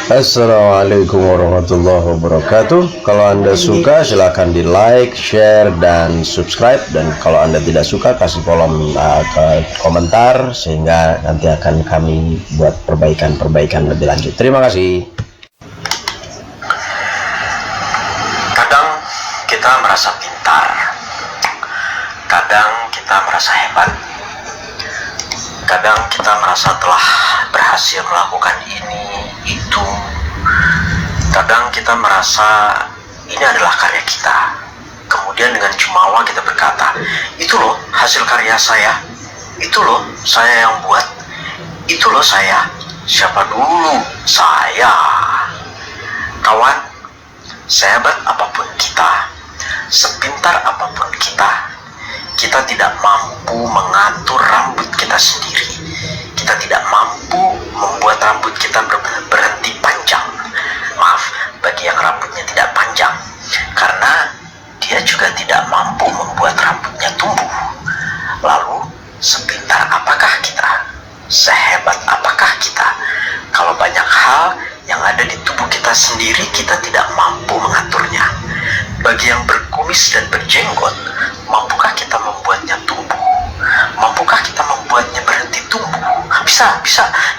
Assalamualaikum warahmatullahi wabarakatuh. Kalau Anda suka silahkan di like, share, dan subscribe. Dan kalau Anda tidak suka kasih kolom komentar, sehingga nanti akan kami buat perbaikan lebih lanjut. Terima kasih. Kadang kita merasa pintar, kadang kita merasa hebat, kadang kita merasa telah berhasil melakukan ini, itu. Kadang kita merasa ini adalah karya kita. Kemudian dengan jumawa kita berkata, itu loh hasil karya saya, itu loh saya yang buat, itu loh saya. Siapa dulu? Saya. Kawan, sehebat apapun kita, sepintar apapun kita tidak mampu mengatur rambut kita sendiri. Kita tidak mampu membuat rambut kita berhenti panjang. Maaf, bagi yang rambutnya tidak panjang, karena dia juga tidak mampu membuat rambutnya tumbuh. Lalu, sepintar apakah kita? Sehebat apakah kita? Kalau banyak hal yang ada di tubuh kita sendiri, kita tidak mampu mengaturnya. Bagi yang berkumis dan berjenggot, mampukah kita membuatnya tumbuh? Mampukah kita membuatnya berhenti tumbuh? Bisa.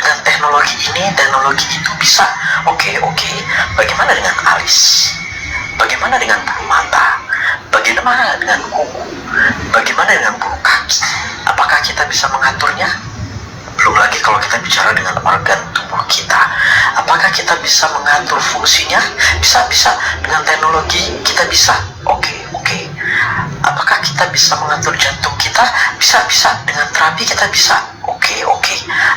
Dengan teknologi ini, teknologi itu bisa. Oke. Bagaimana dengan alis? Bagaimana dengan bulu mata? Bagaimana dengan kuku? Bagaimana dengan bulu kaki? Apakah kita bisa mengaturnya? Belum lagi kalau kita bicara dengan organ tubuh kita, apakah kita bisa mengatur fungsinya? Bisa. Dengan teknologi kita bisa. Oke. Apakah kita bisa mengatur jantung kita? Bisa. Dengan terapi kita bisa. Oke.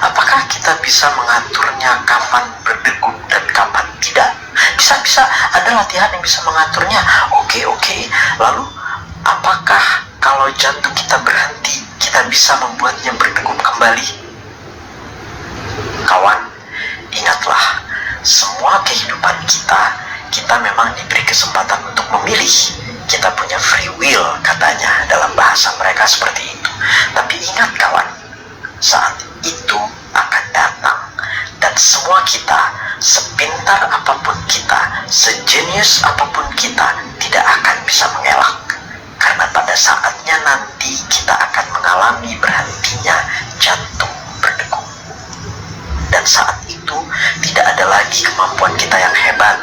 Apakah kita bisa mengaturnya kapan berdegup dan kapan tidak? Bisa. Ada latihan yang bisa mengaturnya. Oke. Lalu, apakah kalau jantung kita berhenti, kita bisa membuatnya berdegup kembali? Kawan, ingatlah, semua kehidupan kita memang diberi kesempatan untuk memilih. Kita punya free will, katanya dalam bahasa mereka seperti itu. Tapi ingat kawan, saat itu akan datang, dan semua kita, sepintar apapun kita, sejenius apapun kita, tidak akan bisa mengelak. Karena pada saatnya nanti kita akan mengalami berhentinya jantung berdegup. Dan saat itu tidak ada lagi kemampuan kita yang hebat,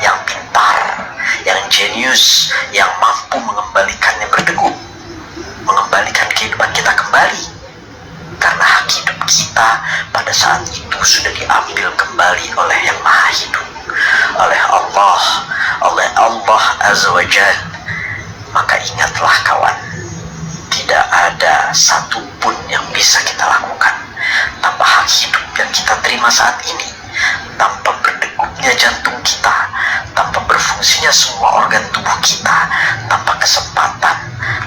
yang pintar, yang jenius, yang mampu mengembalikannya berdegup, mengembalikan kehidupan kita kembali. Karena hak hidup kita pada saat itu sudah diambil kembali oleh Yang Maha Hidup, oleh Allah Azza wa Jal. Maka ingatlah kawan, tidak ada satupun yang bisa kita lakukan tanpa hak hidup yang kita terima saat ini, tanpa berdegupnya jantung kita, tanpa berfungsinya semua organ tubuh kita, tanpa kesempatan,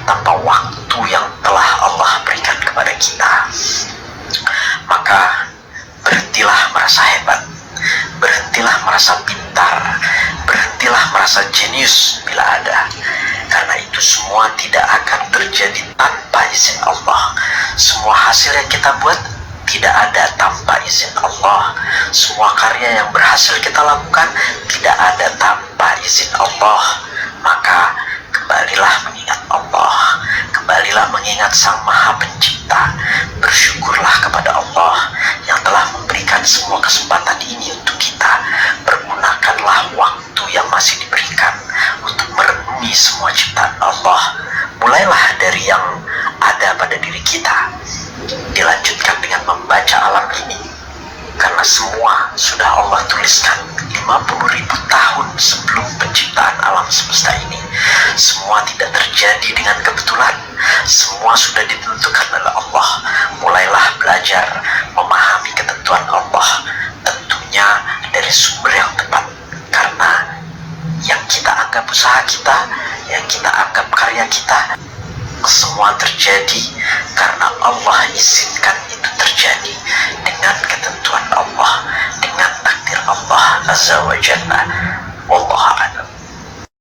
tanpa waktu yang telah Allah berikan kepada kita. Maka berhentilah merasa hebat, berhentilah merasa pintar, berhentilah merasa jenius bila ada. Karena itu semua tidak akan terjadi tanpa izin Allah. Semua hasil yang kita buat tidak ada tanpa izin Allah. Semua karya yang berhasil kita lakukan tidak ada tanpa izin Allah. Maka kembalilah mengingat Allah, kembalilah mengingat Sang Maha Pencipta. Bersyukurlah kepada Allah yang telah memberikan semua kesempatan ini untuk kita. Pergunakanlah waktu yang masih diberikan untuk merenungi semua ciptaan Allah. Mulailah dari yang ada pada diri kita, dilanjutkan dengan membaca alam ini, karena semua sudah Allah tuliskan 50.000 tahun sebelum penciptaan alam semesta ini. Semua tidak terjadi dengan kebetulan, semua sudah ditentukan oleh Allah. Mulailah belajar memahami ketentuan Allah, tentunya dari sumber yang tepat. Karena yang kita anggap usaha kita, yang kita anggap karya kita, semua terjadi karena Allah izinkan itu terjadi, dengan ketentuan Allah, dengan takdir Allah Azza wa Jalla. Wallahu a'lam.